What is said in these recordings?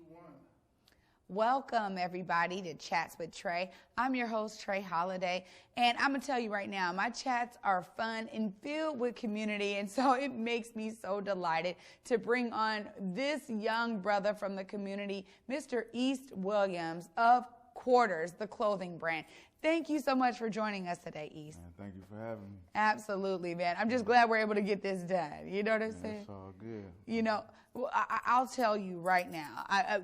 one. Welcome, everybody, to Chats with Trae. I'm your host, Trae Holiday, and I'm going to tell you right now, my chats are fun and filled with community, and so it makes me so delighted to bring on this young brother from the community, Mr. East Williams of Quarterz, the clothing brand. Thank you so much for joining us today, East. Man, thank you for having me. Absolutely, man. I'm just glad we're able to get this done. You know what I'm saying? It's all good. You know, well, I'll tell you right now. I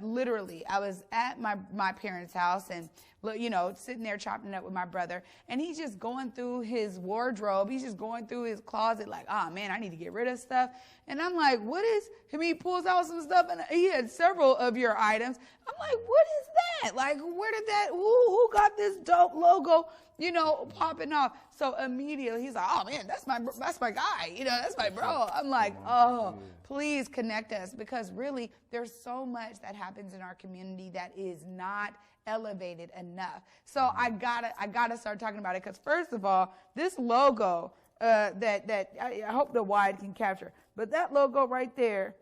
was at my parents' house and, you know, sitting there chopping it up with my brother, and he's just going through his wardrobe. He's just going through his closet like, oh, man, I need to get rid of stuff. And I'm like, what is, I mean, he pulls out some stuff, and he had several of your items. I'm like, what is that? Like, where did that, who got this dope logo, you know, popping off? So immediately he's like, oh, man, that's my guy. You know, that's my bro. I'm like, oh, please connect us, because really there's so much that happens in our community that is not elevated enough. So I gotta start talking about it, because first of all, this logo that I hope the wide can capture, but that logo right there,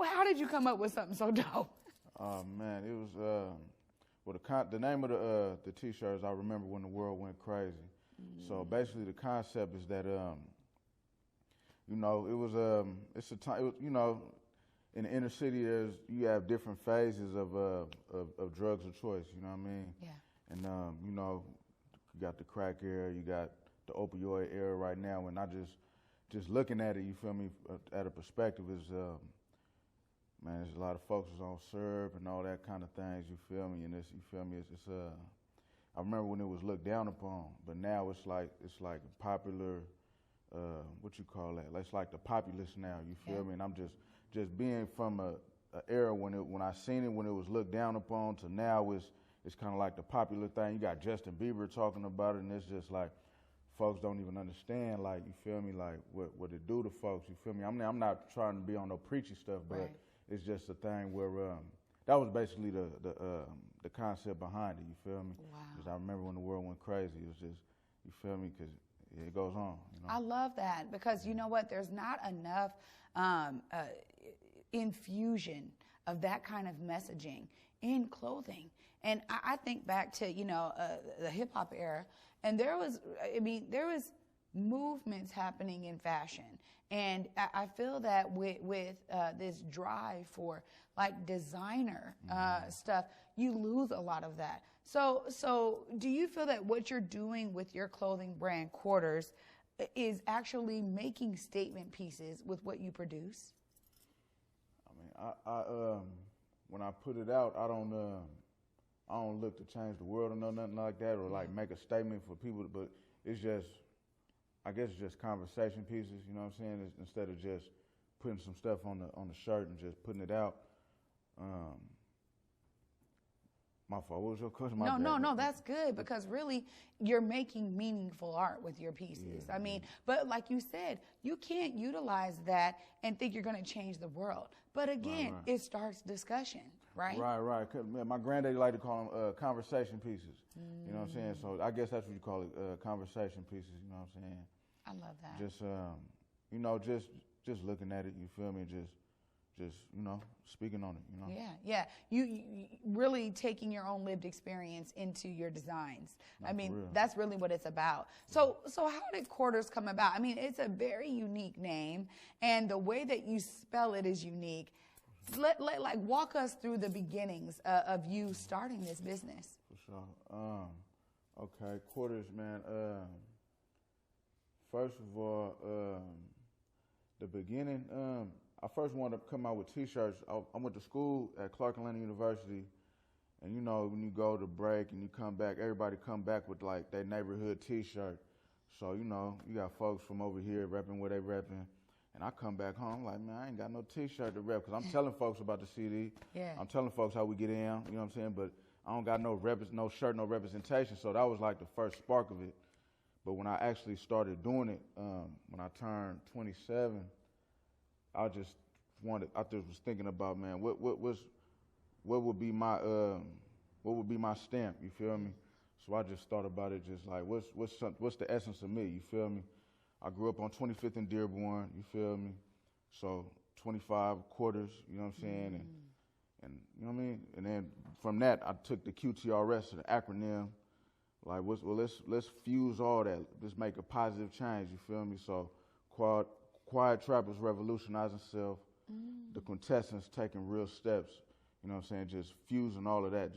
how did you come up with something so dope? Oh man, it was well, the name of the t-shirts, I remember when the world went crazy. So basically the concept is that you know, it was it's a time, you know, in the inner city you have different phases of drugs of choice, you know what I mean? Yeah. And you know, you got the crack era, you got the opioid era right now, and I just looking at it, you feel me, at a perspective is man, there's a lot of folks on syrup and all that kind of things, you feel me? And you feel me, it's I remember when it was looked down upon, but now it's like popular, what you call that? It's like the populace now, you feel me? And I'm just being from a era when I seen it, when it was looked down upon, to now it's kind of like the popular thing. You got Justin Bieber talking about it, and it's just like folks don't even understand, like, you feel me, like what it do to folks, you feel me? I'm not trying to be on no preachy stuff, but it's just a thing where that was basically the concept behind it, you feel me? Wow. Because I remember when the world went crazy, it was just, you feel me, because it goes on. You know? I love that, because you know what? There's not enough infusion of that kind of messaging in clothing. And I think back to, you know, the hip hop era, and there was movements happening in fashion. And I feel that with this drive for like designer stuff, you lose a lot of that. So do you feel that what you're doing with your clothing brand, Quarterz, is actually making statement pieces with what you produce? I mean, I when I put it out, I don't look to change the world or nothing like that, or like make a statement for people, but it's just, I guess it's just conversation pieces, you know what I'm saying? Instead of just putting some stuff on the shirt and just putting it out. My fault. What was your question? No, that's good, because really you're making meaningful art with your pieces. Yeah. I mean, but like you said, you can't utilize that and think you're going to change the world. But again, it starts discussion, right? Right. My granddaddy liked to call them conversation pieces. You know what I'm saying? So I guess that's what you call it, conversation pieces. You know what I'm saying? I love that. Just you know, just looking at it, you feel me? Just you know, speaking on it, you know. Yeah. You really taking your own lived experience into your designs. I mean, that's really what it's about. So how did Quarterz come about? I mean, it's a very unique name, and the way that you spell it is unique. Like walk us through the beginnings of you starting this business. For sure. Okay, Quarterz, man. First of all, the beginning. I first wanted to come out with T-shirts. I went to school at Clark Atlanta University, and you know, when you go to break and you come back, everybody come back with like their neighborhood T-shirt. So you know, you got folks from over here repping where they repping, and I come back home like, man, I ain't got no T-shirt to rep, because I'm telling folks about the CD. Yeah. I'm telling folks how we get in, you know what I'm saying? But I don't got no shirt, no representation. So that was like the first spark of it. But when I actually started doing it, when I turned 27. I just was thinking about, man, what would be my stamp, you feel me? So I just thought about it, just like what's the essence of me, you feel me? I grew up on 25th and Dearborn, you feel me? So 25 Quarterz, you know what I'm saying? And you know what I mean? And then from that, I took the QTRS, the acronym. Like, let's fuse all that. Let's make a positive change. You feel me? So, quiet trappers revolutionizing self. The quintessence taking real steps. You know what I'm saying? Just fusing all of that.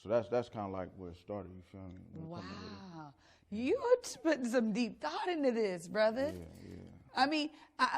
So that's kind of like where it started. You feel me? Wow, you put some deep thought into this, brother. Yeah. I mean,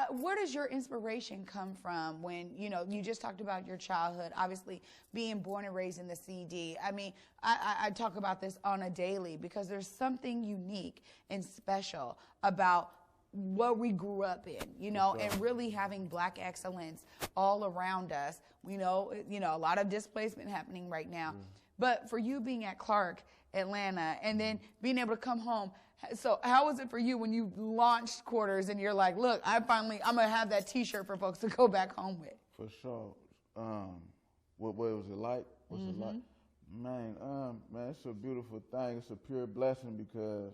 where does your inspiration come from when, you just talked about your childhood, obviously being born and raised in the CD. I mean, I talk about this on a daily because there's something unique and special about what we grew up in, and really having Black excellence all around us. A lot of displacement happening right now. But for you being at Clark, Atlanta, and then being able to come home, so how was it for you when you launched Quarterz and you're like, look, I'm going to have that T-shirt for folks to go back home with? For sure. What was it like? What's it like? Man, it's a beautiful thing. It's a pure blessing because,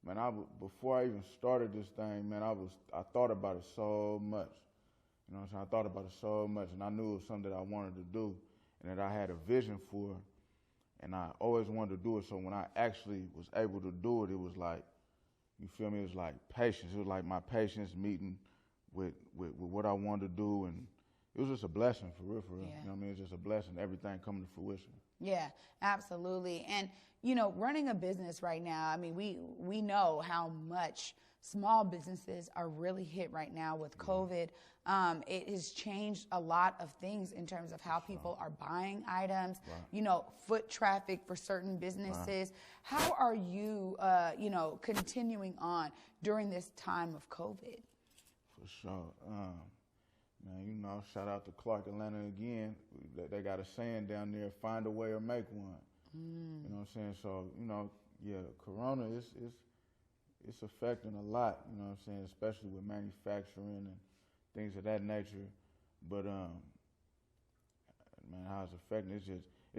man, before I even started this thing, man, I thought about it so much. You know what I'm saying? I thought about it so much, and I knew it was something that I wanted to do and that I had a vision for. And I always wanted to do it, so when I actually was able to do it, it was like, you feel me? It was like patience. It was like my patience meeting with what I wanted to do, and it was just a blessing, for real. Yeah. You know what I mean? It's just a blessing, everything coming to fruition. Yeah, absolutely. And, running a business right now, I mean, we know how much small businesses are really hit right now with COVID. It has changed a lot of things in terms of how people are buying items, foot traffic for certain businesses. How are you, continuing on during this time of COVID? For sure. Man, shout out to Clark, Atlanta again. They got a saying down there, find a way or make one. You know what I'm saying? So, Corona it's affecting a lot, you know what I'm saying, especially with manufacturing and things of that nature. But man, how it's affecting it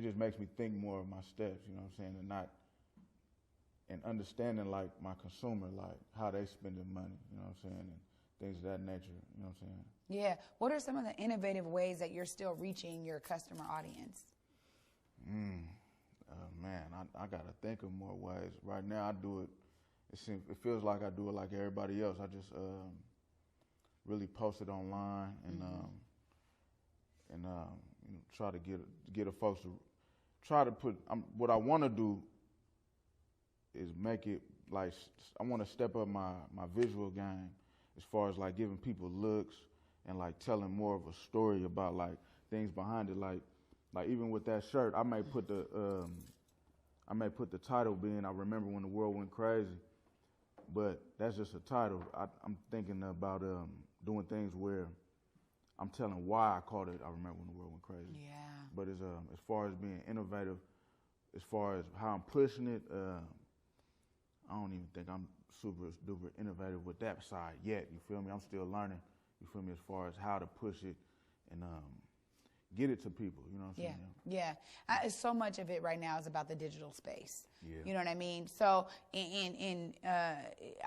just makes me think more of my steps, you know what I'm saying, and understanding like my consumer, like how they spending money, you know what I'm saying, and things of that nature, you know what I'm saying. Yeah. What are some of the innovative ways that you're still reaching your customer audience? Man, I gotta think of more ways. Right now I do it. It feels like I do it like everybody else. I just really post it online and try to get a folks to try to put. What I want to do is make it like I want to step up my visual game as far as like giving people looks and like telling more of a story about like things behind it. Like even with that shirt, I may put the title being "I Remember When the World Went Crazy." But that's just a title. I'm thinking about doing things where I'm telling why I called it "I Remember When the World Went Crazy." Yeah. But as far as being innovative, as far as how I'm pushing it, I don't even think I'm super duper innovative with that side yet. You feel me? I'm still learning. You feel me? As far as how to push it and get it to people. You know what I'm saying? Yeah. So much of it right now is about the digital space. Yeah. You know what I mean? So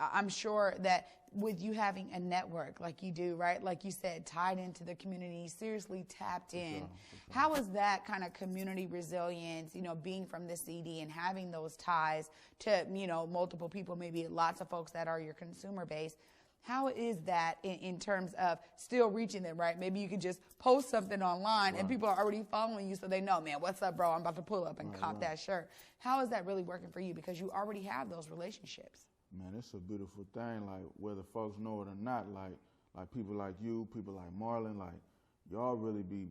I'm sure that with you having a network like you do, right? Like you said, tied into the community, seriously tapped in. For sure. How is that kind of community resilience, being from the CD and having those ties to, multiple people, maybe lots of folks that are your consumer base? How is that in terms of still reaching them, right? Maybe you could just post something online and people are already following you so they know, man, what's up, bro? I'm about to pull up and cop that shirt. How is that really working for you? Because you already have those relationships. Man, it's a beautiful thing, like whether folks know it or not, like people like you, people like Marlon, like y'all really be,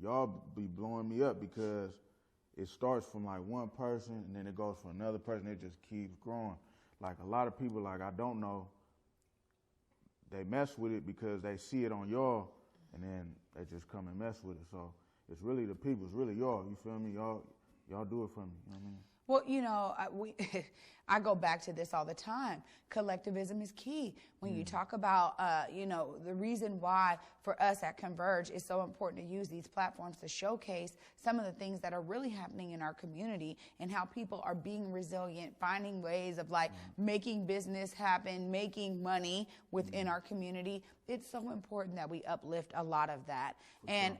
y'all be blowing me up because it starts from like one person and then it goes for another person. It just keeps growing. Like a lot of people, like I don't know, they mess with it because they see it on y'all, and then they just come and mess with it. So it's really the people, it's really y'all. You feel me? Y'all do it for me. You know what I mean? Well, I go back to this all the time. Collectivism is key. When you talk about, the reason why for us at Converge it's so important to use these platforms to showcase some of the things that are really happening in our community and how people are being resilient, finding ways of making business happen, making money within our community. It's so important that we uplift a lot of that. And,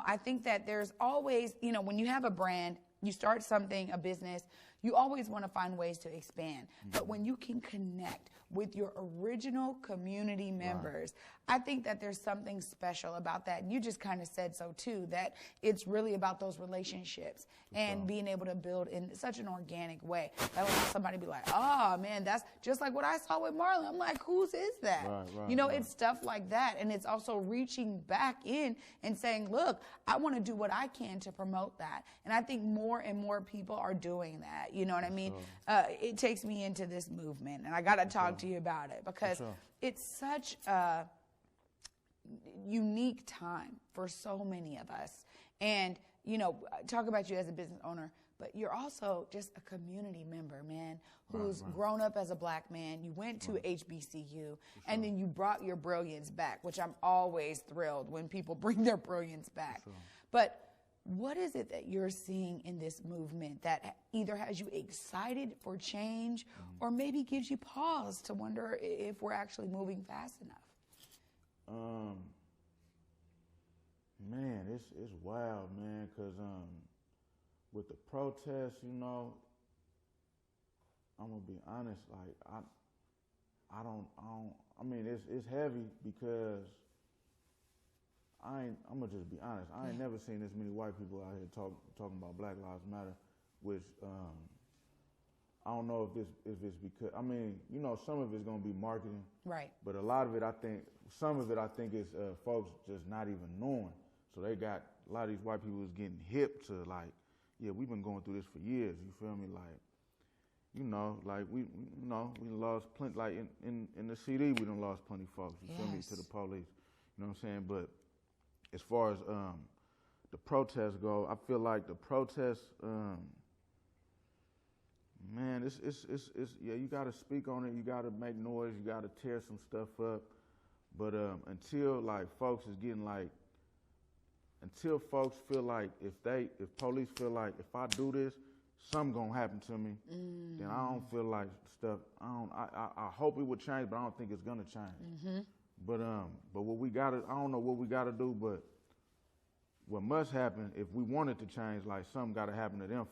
I think that there's always, when you have a brand, you start something, a business, you always want to find ways to expand. But when you can connect with your original community members, I think that there's something special about that. You just kind of said so too, that it's really about those relationships and being able to build in such an organic way. That when somebody be like, oh man, that's just like what I saw with Marlon. I'm like, whose is that? It's stuff like that. And it's also reaching back in and saying, look, I want to do what I can to promote that. And I think more and more people are doing that. You know what I mean? It takes me into this movement, and I got to talk to you about it because it's such a unique time for so many of us. And, talk about you as a business owner, but you're also just a community member, man, who's grown up as a black man. You went to HBCU, and then you brought your brilliance back, which I'm always thrilled when people bring their brilliance back. But what is it that you're seeing in this movement that either has you excited for change or maybe gives you pause to wonder if we're actually moving fast enough? Man, it's wild, man, because with the protests, I'm gonna be honest, it's heavy because I'm gonna just be honest. I ain't never seen this many white people out here talking about Black Lives Matter, which I don't know if it's because some of it's gonna be marketing, right? But a lot of it, I think is folks just not even knowing. So they got a lot of these white people is getting hip to we've been going through this for years. You feel me? We lost plenty. Like in the CD, we done lost plenty folks. You feel me? To the police. You know what I'm saying? But as far as the protests go, I feel like the protests, man, it's you got to speak on it. You got to make noise. You got to tear some stuff up. But until folks is getting until folks feel like if police feel like if I do this, something gonna happen to me, then I don't feel like stuff. I hope it would change, but I don't think it's gonna change. But what we gotta, I don't know what we gotta do, but what must happen if we want it to change, something gotta happen to them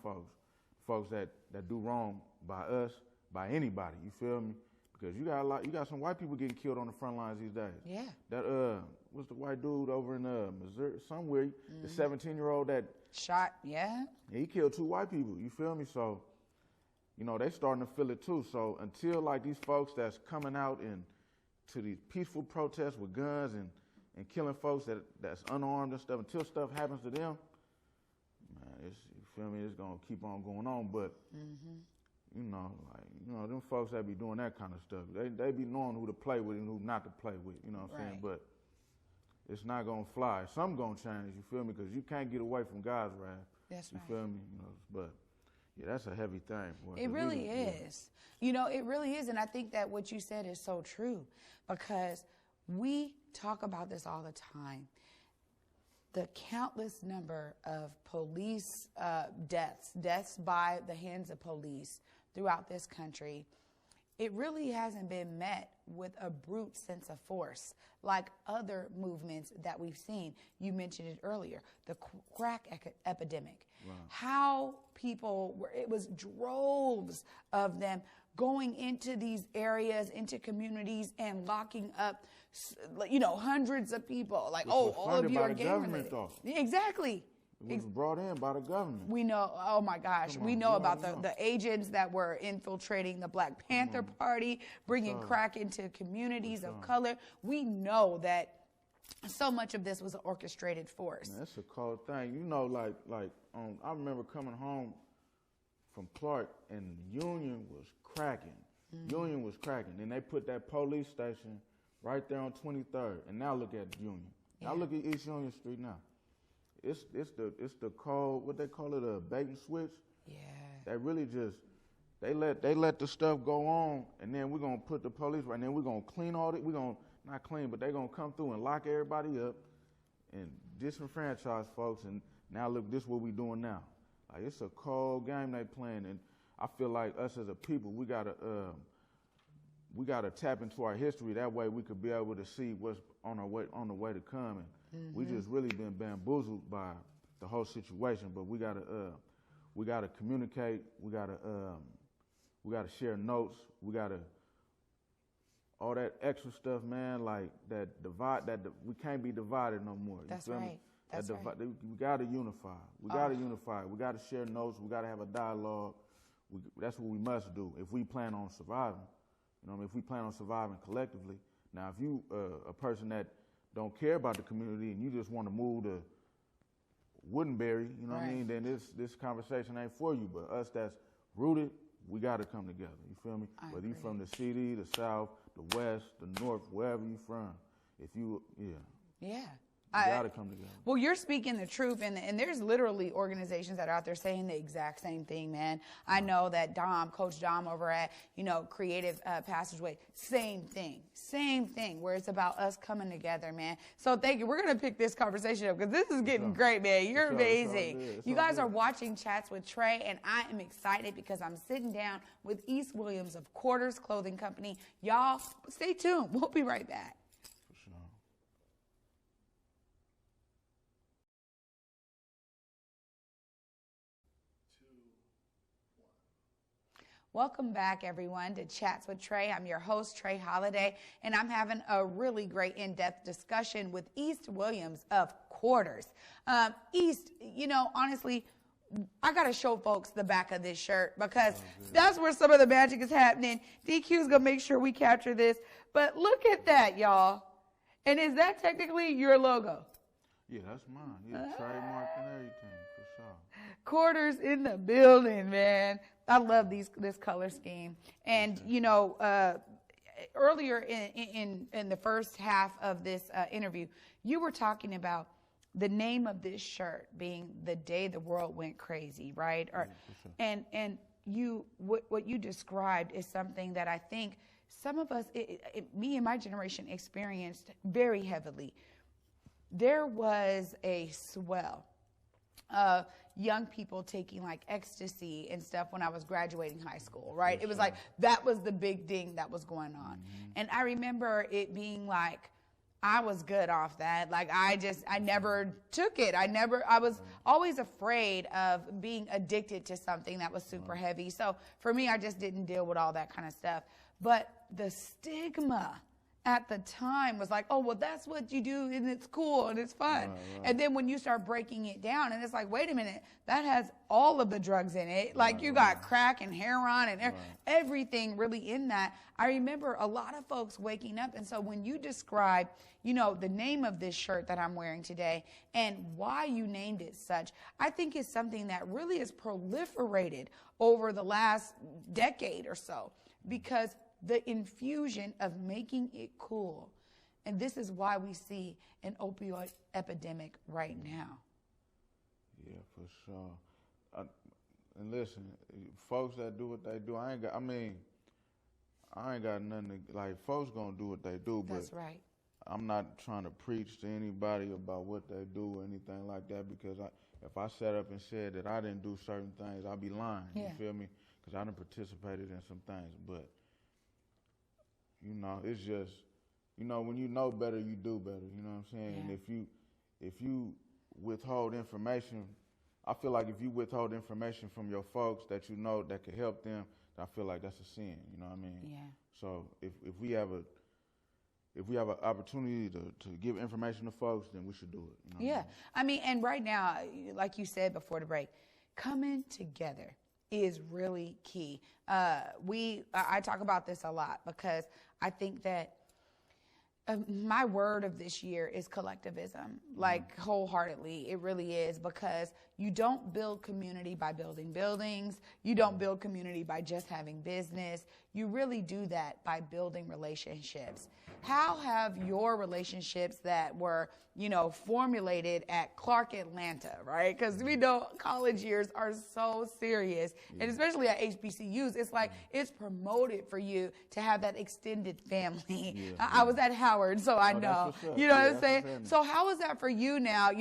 folks that do wrong by us, by anybody. You feel me? Because you got some white people getting killed on the front lines these days. Yeah. That what's the white dude over in Missouri somewhere? The 17-year-old that shot. Yeah. He killed 2 white people. You feel me? So, they starting to feel it too. So until these folks that's coming out and to these peaceful protests with guns and killing folks that's unarmed and stuff, until stuff happens to them, man, you feel me? It's gonna keep on going on. But them folks that be doing that kind of stuff, they be knowing who to play with and who not to play with, you know what I'm saying? But it's not gonna fly. Something gonna change, you feel me? Because you can't get away from God's wrath. That's right. You feel me? But yeah, that's a heavy thing. Boy, it really is. It really is. And I think that what you said is so true because we talk about this all the time. The countless number of police deaths by the hands of police throughout this country, it really hasn't been met with a brute sense of force like other movements that we've seen. You mentioned it earlier, the crack epidemic. Wow. How people it was droves of them going into these areas, into communities, and locking up, hundreds of people. All of you are gang related. Exactly. It was brought in by the government. We know, oh my gosh, we know about the agents that were infiltrating the Black Panther Party, bringing crack into communities of color. We know that so much of this was an orchestrated force. Man, that's a cold thing. I remember coming home from Clark and Union was cracking. Union was cracking. Then they put that police station right there on 23rd. And now look at Union. Now look at East Union Street now. It's the cold, what they call it, a bait and switch. Yeah. They really just, they let the stuff go on, and then we're going to put the police right, and then we're going to clean all it. We're going to, not clean, but they're going to come through and lock everybody up and disenfranchise folks, and now look, this is what we're doing now. Like, it's a cold game they playing, and I feel like us as a people, we gotta tap into our history. That way we could be able to see what's on the way to come. And we just really been bamboozled by the whole situation. But we gotta communicate. We gotta share notes. We gotta all that extra stuff, man. Like that we can't be divided no more. That's right. That's right. We gotta unify. We gotta unify. We gotta share notes. We gotta have a dialogue. That's what we must do if we plan on surviving. You know what I mean? If we plan on surviving collectively. Now, if you a person that don't care about the community and you just want to move to Woodenberry, you know what I mean? Then this conversation ain't for you. But us that's rooted, we got to come together. You feel me? Whether you from the city, the south, the west, the north, wherever you from, if you, yeah. We got to come together. Well, you're speaking the truth, and there's literally organizations that are out there saying the exact same thing, man. I know that Coach Dom over at, Creative Passageway, same thing, where it's about us coming together, man. So thank you. We're going to pick this conversation up because this is getting great, man. You're amazing. You guys are watching Chats with Trae, and I am excited because I'm sitting down with East Williams of Quarterz Clothing Company. Y'all, stay tuned. We'll be right back. Welcome back, everyone, to Chats with Trae. I'm your host, Trae Holiday, and I'm having a really great in-depth discussion with East Williams of Quarterz. East, honestly, I got to show folks the back of this shirt because that's where some of the magic is happening. DQ's going to make sure we capture this. But look at that, y'all. And is that technically your logo? Yeah, that's mine. Yeah, trademark and everything, for sure. Quarterz in the building, man. I love this color scheme. And, earlier in the first half of this interview, you were talking about the name of this shirt being The Day the World Went Crazy, right? Or, yeah, and what you described is something that I think some of us, me and my generation, experienced very heavily. There was a swell of young people taking like ecstasy and stuff when I was graduating high school, right? It was like, that was the big thing that was going on. And I remember it being like, I was good off that. Like, I never took it. I was always afraid of being addicted to something that was super heavy. So for me, I just didn't deal with all that kind of stuff. But the stigma at the time was like, oh, well, that's what you do, and it's cool, and it's fun. Right. And then when you start breaking it down, and it's like, wait a minute, that has all of the drugs in it. Like, you got crack and heroin and everything really in that. I remember a lot of folks waking up, and so when you describe, the name of this shirt that I'm wearing today and why you named it such, I think is something that really has proliferated over the last decade or so, because the infusion of making it cool. And this is why we see an opioid epidemic right now. Yeah, for sure. And listen, folks that do what they do, I ain't got nothing to, like, folks gonna do what they do, but that's right. I'm not trying to preach to anybody about what they do or anything like that, because if I sat up and said that I didn't do certain things, I'd be lying, you feel me? Because I done participated in some things, but it's just, when you know better, you do better. You know what I'm saying? Yeah. And if you withhold information, I feel like if you withhold information from your folks that you know that could help them, I feel like that's a sin. You know what I mean? Yeah. So if we have an opportunity to give information to folks, then we should do it. You know what I mean? And right now, like you said before the break, coming together is really key. I talk about this a lot because I think that my word of this year is collectivism, like wholeheartedly. It really is, because you don't build community by building buildings. You don't build community by just having business. you really do that by building relationships. How have your relationships that were, formulated at Clark Atlanta, right? Because we know college years are so serious, and especially at HBCUs, it's like it's promoted for you to have that extended family. I was at Howard, so I know. You know what I'm saying? So how is that for you now,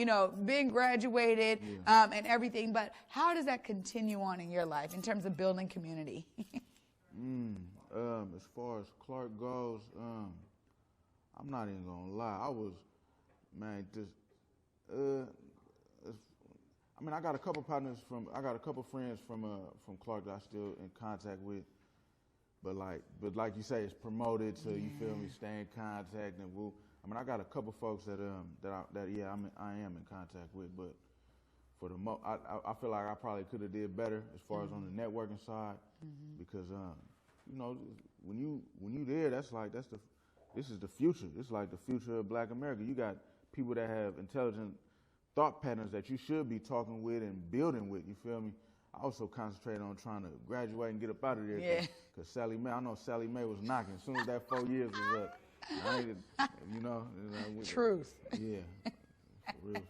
being graduated and everything, but how does that continue on in your life in terms of building community? As far as Clark goes, I'm not even gonna lie. I was, man, I got a couple friends from Clark that I still in contact with, but like you say, it's promoted, so you feel me, stay in contact and woo. I got a couple folks that I am in contact with, but for the I feel like I probably could have did better as far as on the networking side, because when you there, this is the future. It's like the future of Black America. You got people that have intelligent thought patterns that you should be talking with and building with. You feel me? I also concentrated on trying to graduate and get up out of there. Yeah. Because Sally Mae was knocking. As soon as that 4 years was up, Truth. Yeah. For real.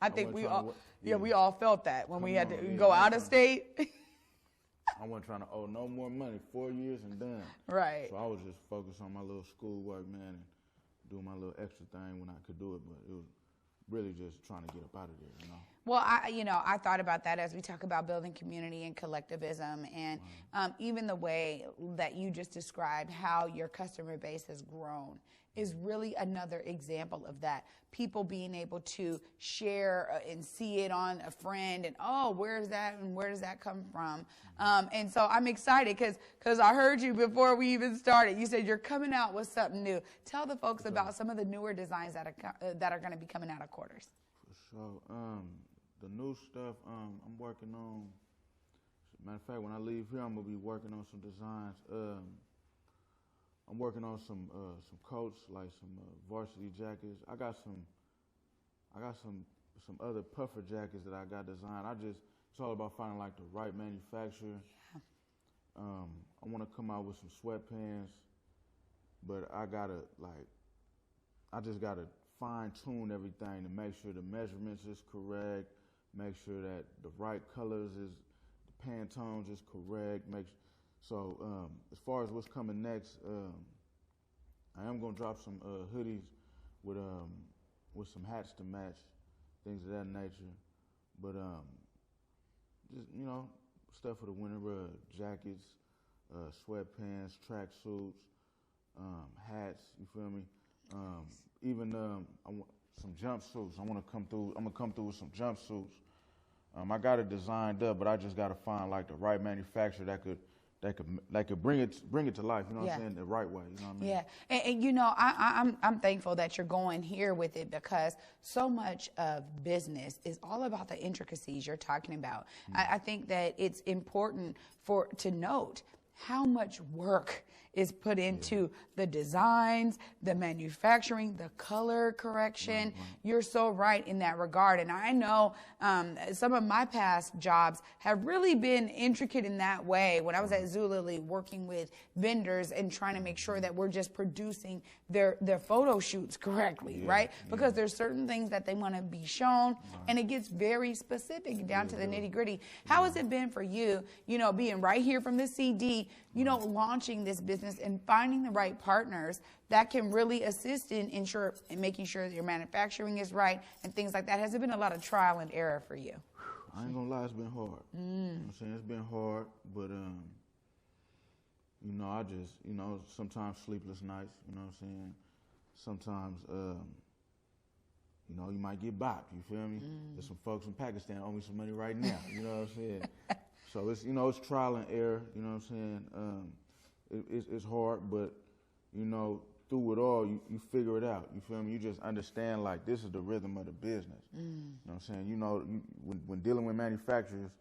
I think we all felt that when we had to go out of state. I wasn't trying to owe no more money. 4 years and done. Right. So I was just focused on my little schoolwork, man, and doing my little extra thing when I could do it. But it was really just trying to get up out of there, Well, I thought about that as we talk about building community and collectivism, and even the way that you just described how your customer base has grown is really another example of that. People being able to share and see it on a friend, and where is that, and where does that come from? And so I'm excited because I heard you before we even started. You said you're coming out with something new. Tell the folks about some of the newer designs that are going to be coming out of Quarterz. For sure. The new stuff I'm working on. Matter of fact, when I leave here, I'm gonna be working on some designs. I'm working on some coats, like some varsity jackets. I got some other puffer jackets that I got designed. It's all about finding like the right manufacturer. Yeah. I want to come out with some sweatpants, but I just gotta fine tune everything to make sure the measurements is correct, make sure that the right colors the Pantones is correct. So as far as what's coming next, I am gonna drop some hoodies with some hats to match, things of that nature. But just stuff for the winter: jackets, sweatpants, track suits, hats. You feel me? Even I want some jumpsuits. I'm gonna come through with some jumpsuits. I got it designed up, but I just gotta find like the right manufacturer that could bring it to life. You know what I'm saying? The right way. You know what I mean? Yeah, and I'm thankful that you're going here with it, because so much of business is all about the intricacies you're talking about. I think that it's important to note how much work is put into the designs, the manufacturing, the color correction. Right. You're so right in that regard. And I know some of my past jobs have really been intricate in that way. When I was at Zulily working with vendors and trying to make sure that we're just producing their photo shoots correctly, right? Because there's certain things that they want to be shown, and it gets very specific down to the nitty gritty. How has it been for you, being right here from the CD, launching this business and finding the right partners that can really assist in making sure that your manufacturing is right and things like that? Has it been a lot of trial and error for you? I ain't gonna lie, it's been hard. You know what I'm saying? It's been hard, but I just, sometimes sleepless nights, you know what I'm saying? Sometimes, you might get bopped, you feel me? There's some folks in Pakistan owe me some money right now, you know what I'm saying? So it's, it's trial and error, you know what I'm saying? It's hard, but, through it all, you figure it out, you feel me? You just understand, like, this is the rhythm of the business. You know what I'm saying? When dealing with manufacturers,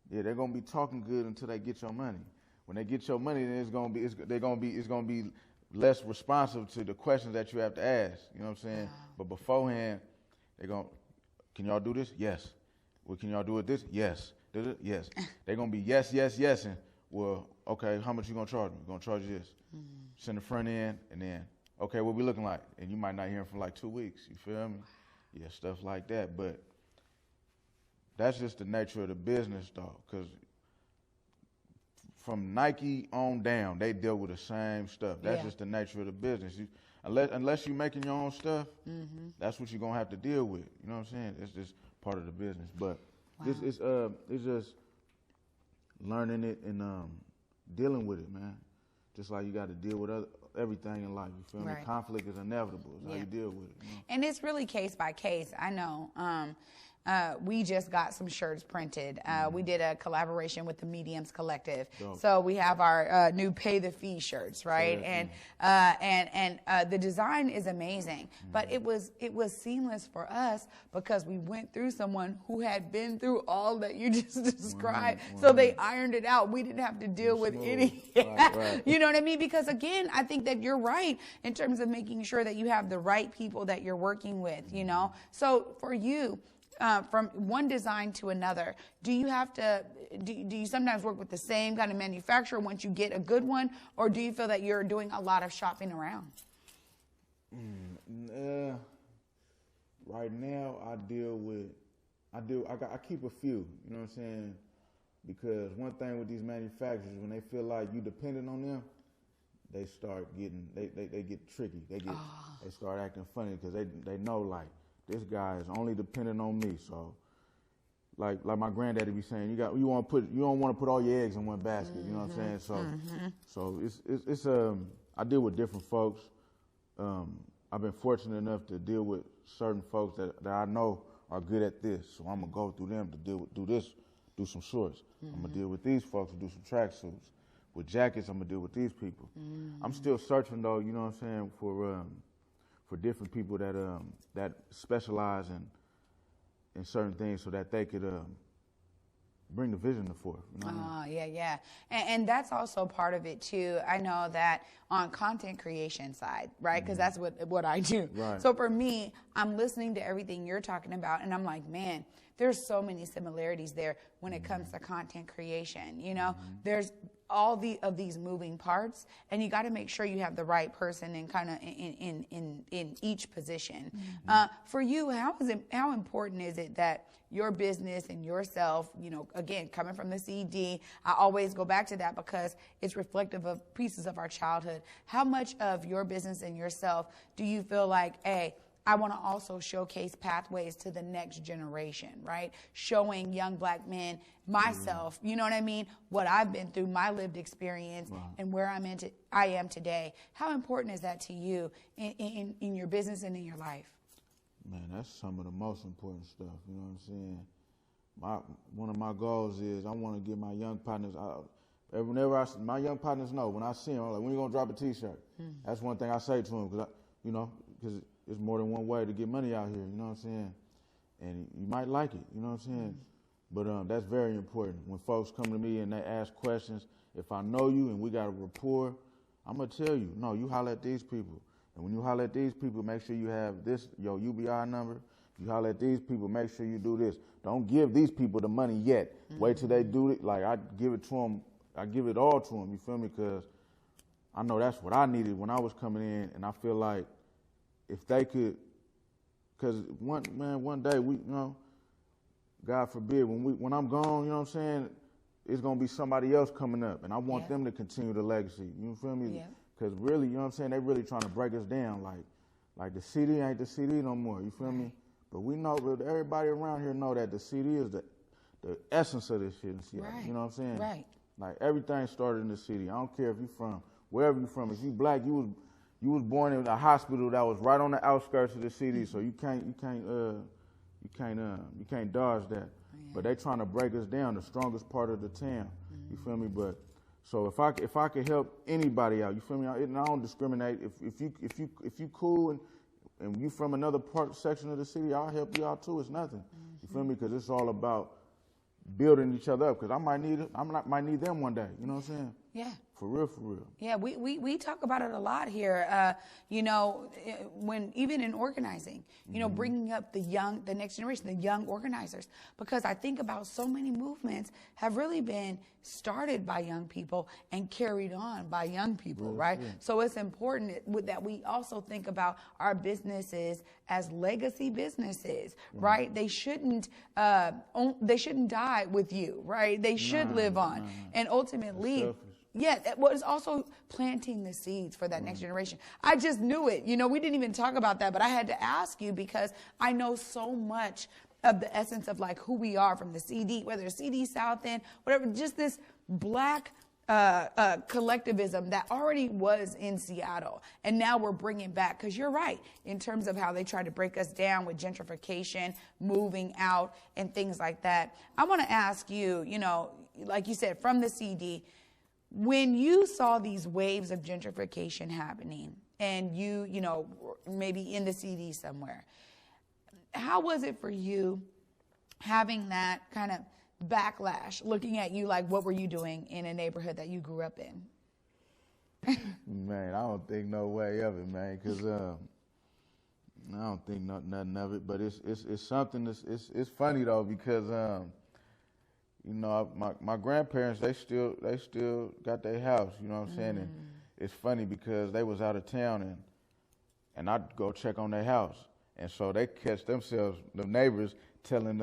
they're going to be talking good until they get your money. When they get your money, then it's gonna be less responsive to the questions that you have to ask. You know what I'm saying? But beforehand, can y'all do this? Yes. Well, can y'all do it this? Yes. Yes. They're gonna be yes, and well, okay, how much you gonna charge me? Gonna charge you this. Send the front end, and then, okay, what we looking like? And you might not hear them for like 2 weeks. You feel me? Yeah, stuff like that. But that's just the nature of the business, though, because from Nike on down, they deal with the same stuff. That's just the nature of the business. Unless you're making your own stuff, that's what you're gonna have to deal with. You know what I'm saying? It's just part of the business. But it's just learning it and dealing with it, man. Just like you got to deal with everything in life. You feel me? Conflict is inevitable. It's how you deal with it. You know? And it's really case by case. I know. We just got some shirts printed. We did a collaboration with the Mediums Collective. Dope. So we have our new Pay the Fee shirts, right? And the design is amazing. But it was seamless for us because we went through someone who had been through all that you just described. So they ironed it out. We didn't have to deal with any. You know what I mean? Because again, I think that you're right in terms of making sure that you have the right people that you're working with, you know? So for you, from one design to another, do you have to, do you sometimes work with the same kind of manufacturer once you get a good one, or do you feel that you're doing a lot of shopping around? Right now, I keep a few, you know what I'm saying? Because one thing with these manufacturers, when they feel like you dependent on them, they start getting, they get tricky. They start acting funny because they know, like, this guy is only dependent on me. So, like my granddaddy be saying, you don't want to put all your eggs in one basket. You know what I'm saying? So, it's I deal with different folks. I've been fortunate enough to deal with certain folks that I know are good at this. So I'm gonna go through them to do some shorts. I'm gonna deal with these folks to do some tracksuits. With jackets, I'm gonna deal with these people. I'm still searching though. You know what I'm saying, for different people that specialize in certain things so that they could bring the vision to forth. You know what I mean? Yeah. And that's also part of it too. I know that on content creation side, right? Because that's what I do. Right. So for me, I'm listening to everything you're talking about, and I'm like, man, there's so many similarities there when it comes to content creation. You know, there's all of these moving parts, and you got to make sure you have the right person in kind of in each position. For you, how important is it that your business and yourself, you know, again, coming from the CD, I always go back to that because it's reflective of pieces of our childhood. How much of your business and yourself do you feel like, hey, I want to also showcase pathways to the next generation, right? Showing young black men, myself, you know what I mean? What I've been through, my lived experience, and where I am today. How important is that to you in your business and in your life? Man, that's some of the most important stuff, you know what I'm saying? One of my goals is I want to get my young partners out. My young partners know when I see them, I'm like, when you going to drop a T-shirt? That's one thing I say to them, because it's more than one way to get money out here, you know what I'm saying? And you might like it, you know what I'm saying? But that's very important. When folks come to me and they ask questions, if I know you and we got a rapport, I'm going to tell you, no, you holler at these people. And when you holler at these people, make sure you have this, your UBI number. You holler at these people, make sure you do this. Don't give these people the money yet. Wait till they do it. Like, I give it to them. I give it all to them, you feel me? Because I know that's what I needed when I was coming in, and I feel like if they could, because one day we, you know, God forbid, when I'm gone, you know what I'm saying, it's gonna be somebody else coming up, and I want them to continue the legacy. You feel me? Because really, you know what I'm saying, they really trying to break us down. Like the CD ain't the CD no more. You feel me? But we know, everybody around here know that the CD is the essence of this shit in Seattle. You know what I'm saying? Right. Like everything started in the city. I don't care if you from wherever you from. If you black, you was born in a hospital that was right on the outskirts of the city, so you can't dodge that. But they trying to break us down, the strongest part of the town. You feel me? But so if I could help anybody out, you feel me? And I don't discriminate. If you cool and you from another section of the city, I'll help you out too. It's nothing. You feel me? Because it's all about building each other up. Because I might need them one day. You know what I'm saying? Yeah. For real, for real. Yeah, we talk about it a lot here, when even in organizing, bringing up the next generation, the young organizers, because I think about so many movements have really been started by young people and carried on by young people, right? Yeah. So it's important that we also think about our businesses as legacy businesses, right? They shouldn't die with you, right? They should live on. And ultimately, yeah, well, it's also planting the seeds for that next generation. I just knew it. We didn't even talk about that, but I had to ask you because I know so much of the essence of like who we are from the CD, whether it's CD South End, whatever, just this black collectivism that already was in Seattle. And now we're bringing back, because you're right, in terms of how they try to break us down with gentrification, moving out, and things like that. I want to ask you, like you said, from the CD, when you saw these waves of gentrification happening and you maybe in the CD somewhere, how was it for you having that kind of backlash, looking at you like, what were you doing in a neighborhood that you grew up in? Man, I don't think no way of it, man, because I don't think nothing of it. But it's something it's funny though, because my grandparents, they still got their house, you know what I'm saying? And it's funny because they was out of town and I'd go check on their house. And so they catch themselves, the neighbors, telling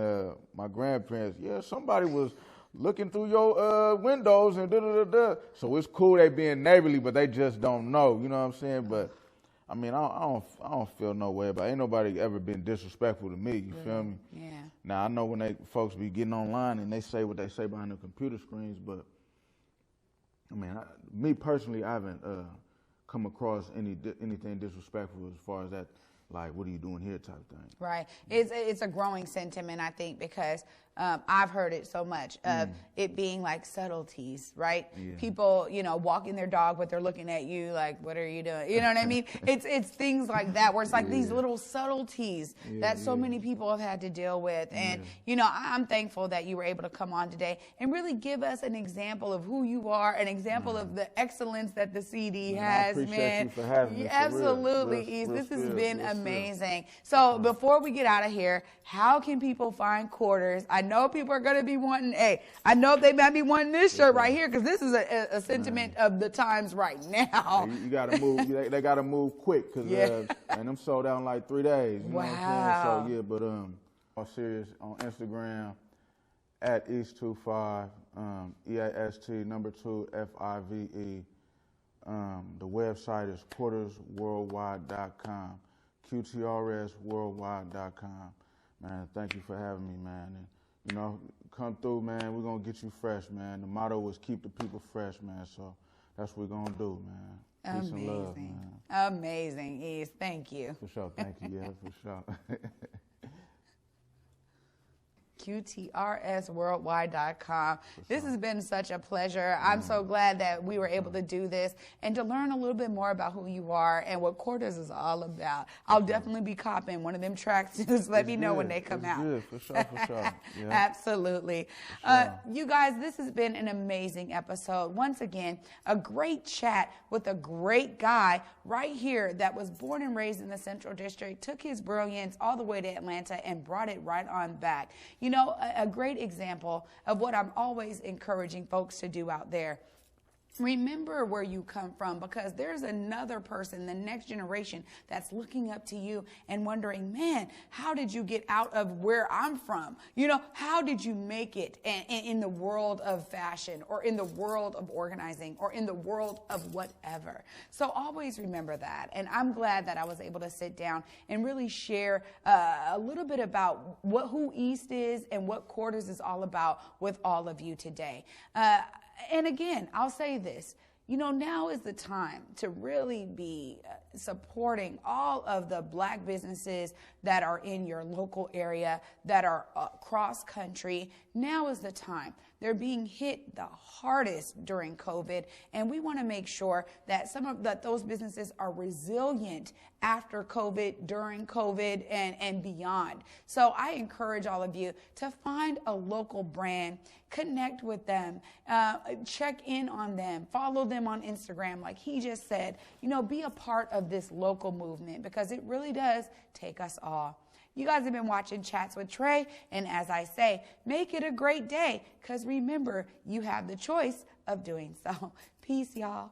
my grandparents, yeah, somebody was looking through your windows and da-da-da-da. So it's cool they being neighborly, but they just don't know, you know what I'm saying? But I mean, I don't feel no way about it. Ain't nobody ever been disrespectful to me, you feel me? Yeah. Now, I know when folks be getting online and they say what they say behind the computer screens, but, I mean, me personally, I haven't come across anything disrespectful as far as that, like, what are you doing here type thing. Right. It's a growing sentiment, I think, because I've heard it so much of it being like subtleties, right? Yeah. People, walking their dog, but they're looking at you like, what are you doing? You know what I mean? It's things like that where it's like these little subtleties that so many people have had to deal with. And, I'm thankful that you were able to come on today and really give us an example of who you are, an example of the excellence that the CD has, I appreciate you for having me. Absolutely, East. This has been amazing. So before we get out of here, how can people find Quarterz? I know people are going to be wanting, I know they might be wanting this shirt right here because this is a sentiment of the times right now. You got to move. They got to move quick because and them sold out in like 3 days. You know what I'm saying? So, but I'm serious on Instagram at East25, EAST2FIVE. The website is QuartersWorldwide.com, QTRSWorldwide.com. Man, thank you for having me, man. And, come through, man. We're going to get you fresh, man. The motto was keep the people fresh, man. So that's what we're going to do, man. Peace and love, man. Amazing, East. Thank you. For sure. Thank you. Yeah, for sure. QTRSWorldwide.com. This has been such a pleasure. I'm so glad that we were able to do this and to learn a little bit more about who you are and what Quarterz is all about. I'll definitely be copping one of them tracks. Just let me know when they come out. Good. For sure. Yeah. Absolutely. You guys, this has been an amazing episode. Once again, a great chat with a great guy right here that was born and raised in the Central District, took his brilliance all the way to Atlanta and brought it right on back. A great example of what I'm always encouraging folks to do out there. Remember where you come from, because there's another person, the next generation, that's looking up to you and wondering, man, how did you get out of where I'm from? How did you make it in the world of fashion or in the world of organizing or in the world of whatever? So always remember that. And I'm glad that I was able to sit down and really share a little bit about who East is and what Quarterz is all about with all of you today. And again, I'll say this, now is the time to really be supporting all of the black businesses that are in your local area, that are across country. Now is the time. They're being hit the hardest during COVID, and we want to make sure that those businesses are resilient after COVID, during COVID, and beyond. So I encourage all of you to find a local brand, connect with them, check in on them, follow them on Instagram, like he just said. You know, be a part of this local movement because it really does take us all. You guys have been watching Chats with Trae, and as I say, make it a great day because remember, you have the choice of doing so. Peace, y'all.